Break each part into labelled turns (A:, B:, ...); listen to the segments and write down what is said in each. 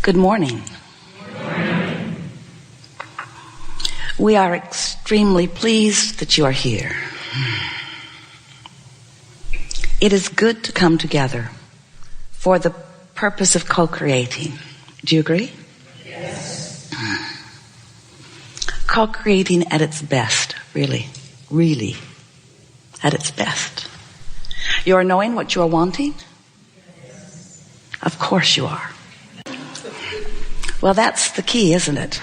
A: Good morning. We are extremely pleased that you are here. It is good to come together for the purpose of co-creating. Do you agree?
B: Yes.
A: Co-creating at its best, really at its best. You are knowing what you are wanting? Of course you are. Well, that's the key, isn't it?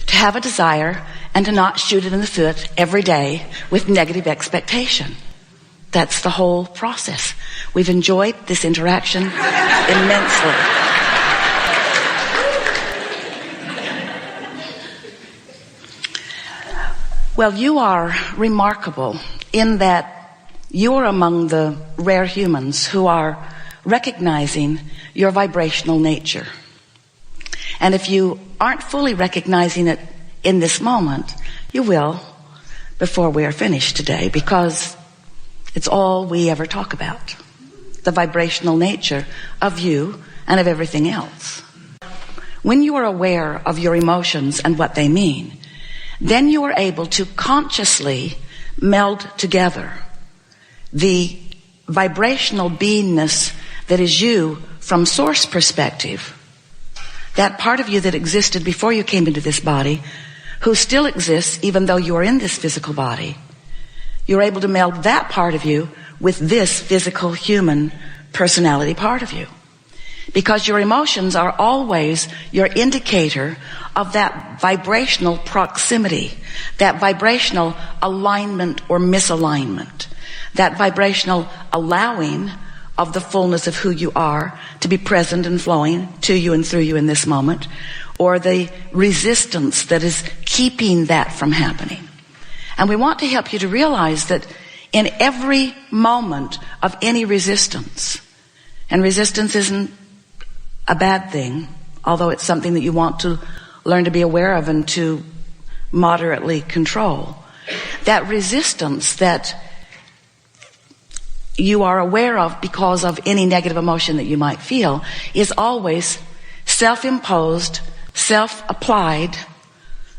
A: To have a desire and to not shoot it in the foot every day with negative expectation. That's the whole process. We've enjoyed this interaction immensely. Well, you are remarkable in that you are among the rare humans who are recognizing your vibrational nature. And if you aren't fully recognizing it in this moment, you will before we are finished today, because it's all we ever talk about. The vibrational nature of you and of everything else. When you are aware of your emotions and what they mean, then you are able to consciously meld together the vibrational beingness that is you from source perspective. That part of you that existed before you came into this body, who still exists even though you are in this physical body. You're able to meld that part of you with this physical human personality part of you. Because your emotions are always your indicator of that vibrational proximity, that vibrational alignment or misalignment, that vibrational allowing of the fullness of who you are to be present and flowing to you and through you in this moment, or the resistance that is keeping that from happening. And we want to help you to realize that in every moment of any resistance, and resistance isn't a bad thing, although it's something that you want to learn to be aware of and to moderately control, that resistance that you are aware of because of any negative emotion that you might feel is always self-imposed, self-applied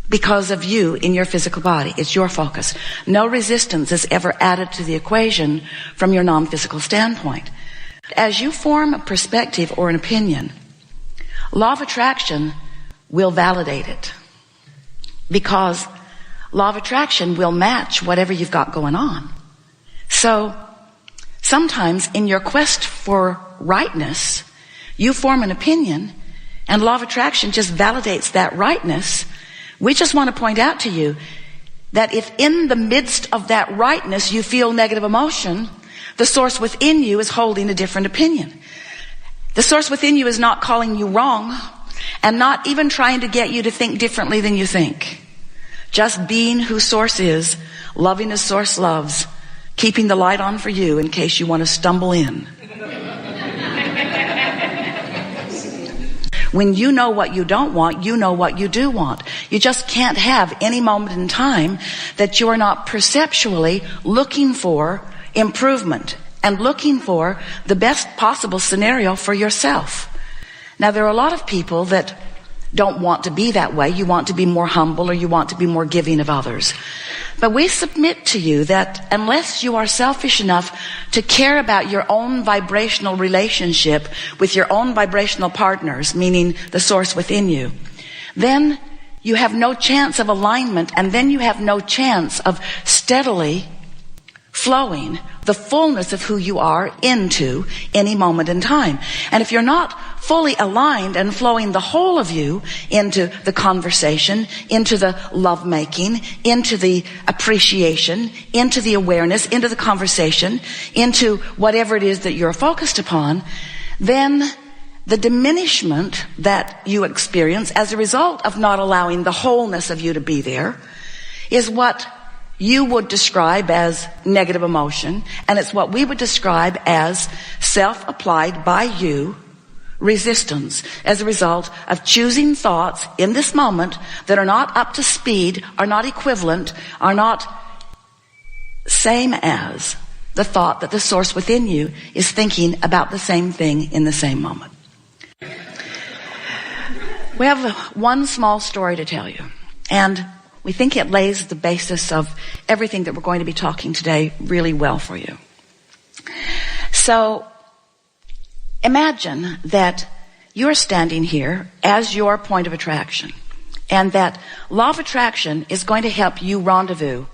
A: because of you in your physical body. It's your focus. No resistance is ever added to the equation from your non-physical standpoint. As you form a perspective or an opinion, law of attraction will validate it, because law of attraction will match whatever you've got going on. So sometimes in your quest for rightness, you form an opinion and law of attraction just validates that rightness. We just want to point out to you that if in the midst of that rightness you feel negative emotion, the source within you is holding a different opinion. The source within you is not calling you wrong and not even trying to get you to think differently than you think. Just being who source is, loving as source loves, keeping the light on for you in case you want to stumble in. When you know what you don't want, you know what you do want. You just can't have any moment in time that you are not perceptually looking for improvement and looking for the best possible scenario for yourself. Now, there are a lot of people that don't want to be that way. You want to be more humble, or you want to be more giving of others. But we submit to you that unless you are selfish enough to care about your own vibrational relationship with your own vibrational partners, meaning the source within you, then you have no chance of alignment, and then you have no chance of steadily flowing the fullness of who you are into any moment in time. And if you're not fully aligned and flowing the whole of you into the conversation, into the lovemaking, into the appreciation, into the awareness, into the conversation, into whatever it is that you're focused upon, then the diminishment that you experience as a result of not allowing the wholeness of you to be there is what you would describe as negative emotion, and it's what we would describe as self-applied by you resistance as a result of choosing thoughts in this moment that are not up to speed, are not equivalent, are not same as the thought that the source within you is thinking about the same thing in the same moment. We have one small story to tell you, and we think it lays the basis of everything that we're going to be talking today really well for you. So, imagine that you're standing here as your point of attraction, and that law of attraction is going to help you rendezvous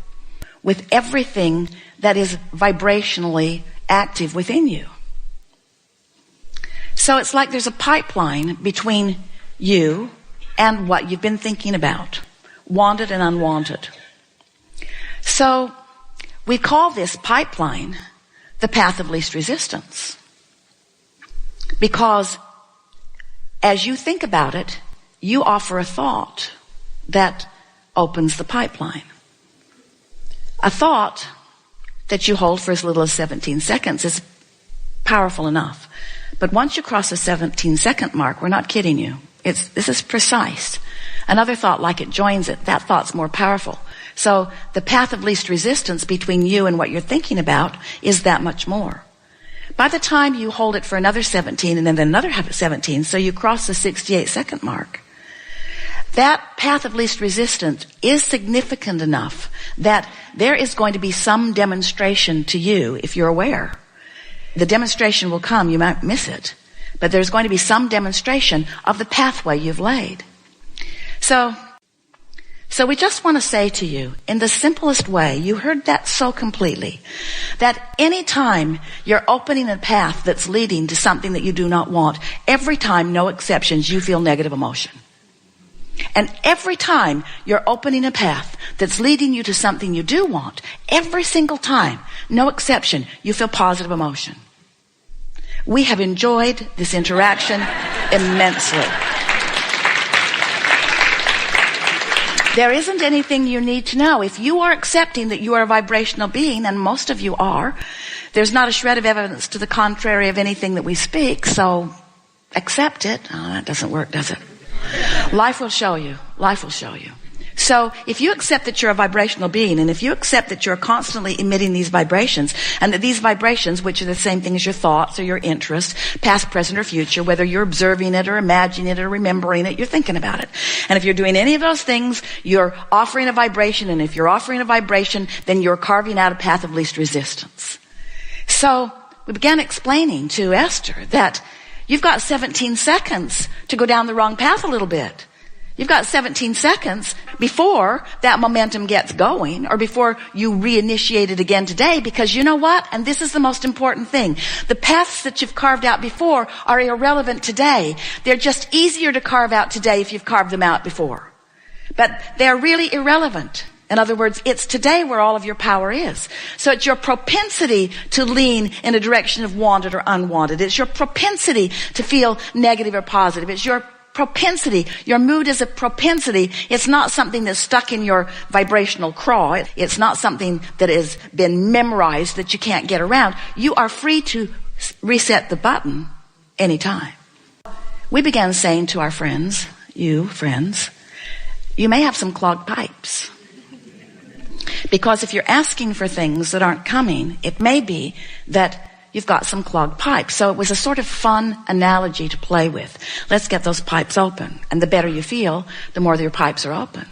A: with everything that is vibrationally active within you. So it's like there's a pipeline between you and what you've been thinking about, wanted and unwanted. So we call this pipeline the path of least resistance, because as you think about it, you offer a thought that opens the pipeline. A thought that you hold for as little as 17 seconds is powerful enough. But once you cross the 17-second mark, we're not kidding you. This is precise. Another thought like it joins it. That thought's more powerful. So the path of least resistance between you and what you're thinking about is that much more. By the time you hold it for another 17 and then another 17, so you cross the 68-second mark, that path of least resistance is significant enough that there is going to be some demonstration to you if you're aware. The demonstration will come, you might miss it, but there's going to be some demonstration of the pathway you've laid. So we just want to say to you, in the simplest way, you heard that so completely, that any time you're opening a path that's leading to something that you do not want, every time, no exceptions, you feel negative emotion. And every time you're opening a path that's leading you to something you do want, every single time, no exception, you feel positive emotion. We have enjoyed this interaction immensely. There isn't anything you need to know. If you are accepting that you are a vibrational being, and most of you are, there's not a shred of evidence to the contrary of anything that we speak, so accept it. Oh, that doesn't work, does it? Life will show you. Life will show you. So if you accept that you're a vibrational being, and if you accept that you're constantly emitting these vibrations, and that these vibrations, which are the same thing as your thoughts or your interests, past, present, or future, whether you're observing it or imagining it or remembering it, you're thinking about it. And if you're doing any of those things, you're offering a vibration, and if you're offering a vibration, then you're carving out a path of least resistance. So we began explaining to Esther that you've got 17 seconds to go down the wrong path a little bit. You've got 17 seconds before that momentum gets going, or before you reinitiate it again today, because you know what? And this is the most important thing. The paths that you've carved out before are irrelevant today. They're just easier to carve out today if you've carved them out before. But they're really irrelevant. In other words, it's today where all of your power is. So it's your propensity to lean in a direction of wanted or unwanted. It's your propensity to feel negative or positive. It's your propensity. Your mood is a propensity. It's not something that's stuck in your vibrational craw. It's not something that has been memorized that you can't get around. You are free to reset the button anytime. We began saying to our friends, you friends, you may have some clogged pipes. Because if you're asking for things that aren't coming, it may be that you've got some clogged pipes. So it was a sort of fun analogy to play with. Let's get those pipes open. And the better you feel, the more your pipes are open.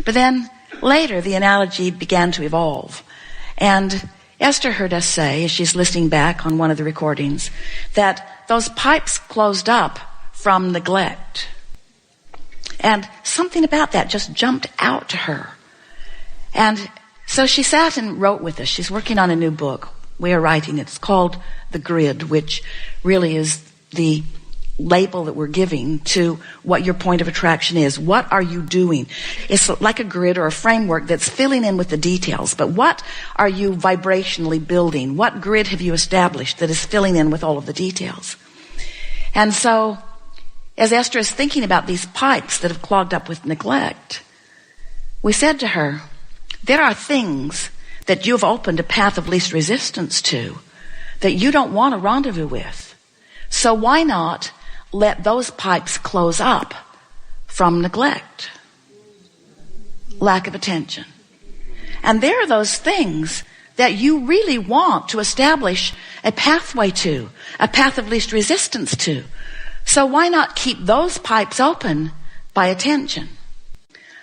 A: But then later, the analogy began to evolve. And Esther heard us say, as she's listening back on one of the recordings, that those pipes closed up from neglect. And something about that just jumped out to her. And so she sat and wrote with us. She's working on a new book. We are writing it. It's called The Grid, which really is the label that we're giving to what your point of attraction is. What are you doing? It's like a grid or a framework that's filling in with the details. But what are you vibrationally building? What grid have you established that is filling in with all of the details? And so, as Esther is thinking about these pipes that have clogged up with neglect, we said to her, there are things that you've opened a path of least resistance to that you don't want to rendezvous with. So why not let those pipes close up from neglect, lack of attention? And there are those things that you really want to establish a pathway to, a path of least resistance to. So why not keep those pipes open by attention.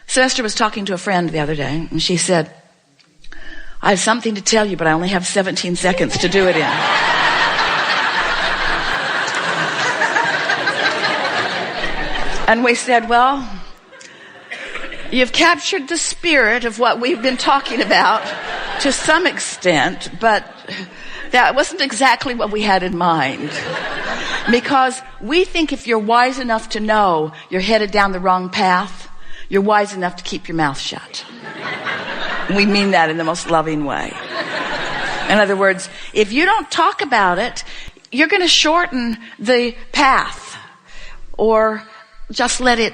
A: So Esther was talking to a friend the other day, and she said, I have something to tell you, but I only have 17 seconds to do it in. And we said, well, you've captured the spirit of what we've been talking about to some extent, but that wasn't exactly what we had in mind. Because we think if you're wise enough to know you're headed down the wrong path, you're wise enough to keep your mouth shut. We mean that in the most loving way. In other words, if you don't talk about it, you're going to shorten the path or just let it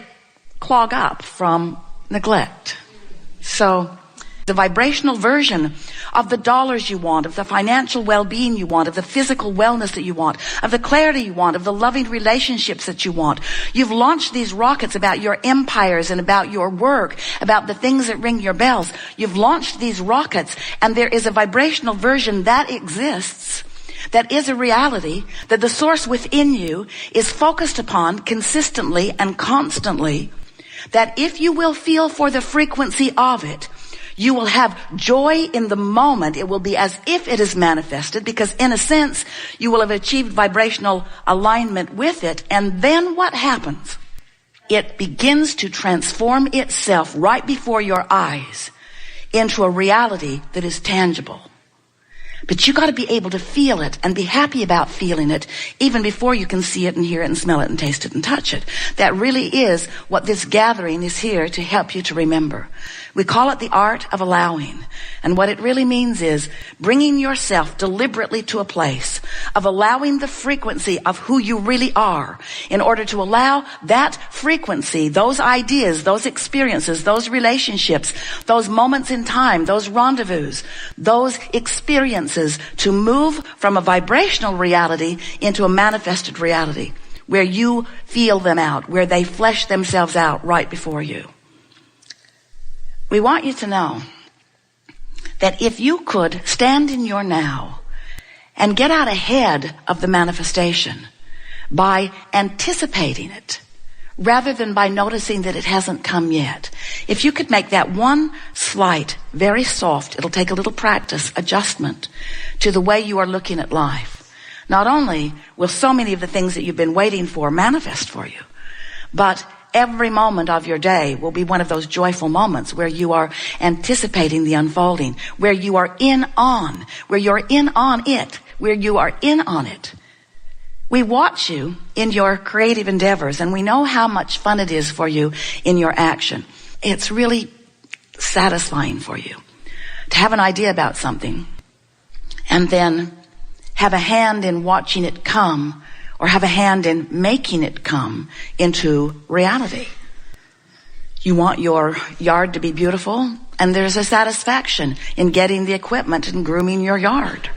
A: clog up from neglect. So the vibrational version of the dollars you want, of the financial well-being you want, of the physical wellness that you want, of the clarity you want, of the loving relationships that you want. You've launched these rockets about your empires and about your work, about the things that ring your bells. You've launched these rockets, and there is a vibrational version that exists, that is a reality, that the source within you is focused upon consistently and constantly, that if you will feel for the frequency of it, you will have joy in the moment. It will be as if it is manifested, because in a sense, you will have achieved vibrational alignment with it. And then what happens? It begins to transform itself right before your eyes into a reality that is tangible. But you got to be able to feel it and be happy about feeling it even before you can see it and hear it and smell it and taste it and touch it. That really is what this gathering is here to help you to remember. We call it the art of allowing. And what it really means is bringing yourself deliberately to a place of allowing the frequency of who you really are in order to allow that frequency, those ideas, those experiences, those relationships, those moments in time, those rendezvous, those experiences to move from a vibrational reality into a manifested reality where you feel them out, where they flesh themselves out right before you. We want you to know that if you could stand in your now and get out ahead of the manifestation by anticipating it rather than by noticing that it hasn't come yet, if you could make that one slight, very soft, it'll take a little practice, adjustment to the way you are looking at life, not only will so many of the things that you've been waiting for manifest for you, but every moment of your day will be one of those joyful moments where you are anticipating the unfolding, where you are in on, where you're in on it, where you are in on it. We watch you in your creative endeavors, and we know how much fun it is for you in your action. It's really satisfying for you to have an idea about something and then have a hand in watching it come, or have a hand in making it come into reality. You want your yard to be beautiful, and there's a satisfaction in getting the equipment and grooming your yard.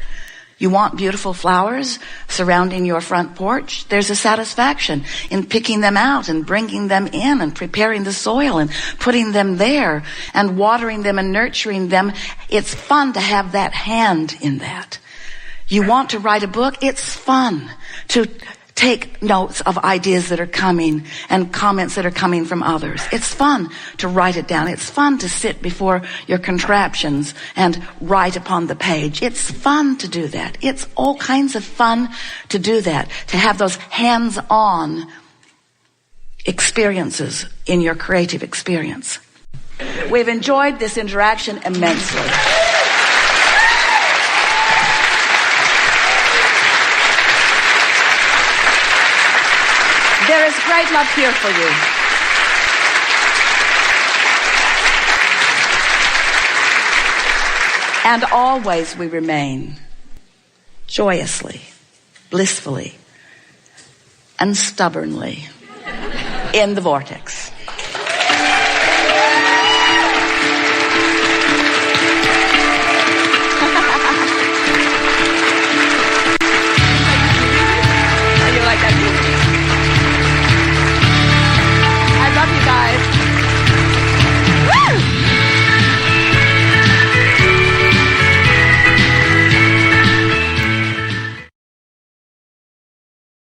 A: You want beautiful flowers surrounding your front porch. There's a satisfaction in picking them out and bringing them in and preparing the soil and putting them there and watering them and nurturing them. It's fun to have that hand in that. You want to write a book? It's fun to take notes of ideas that are coming and comments that are coming from others. It's fun to write it down. It's fun to sit before your contraptions and write upon the page. It's fun to do that. It's all kinds of fun to do that, to have those hands-on experiences in your creative experience. We've enjoyed this interaction immensely. There is great love here for you. And always we remain joyously, blissfully, and stubbornly in the vortex.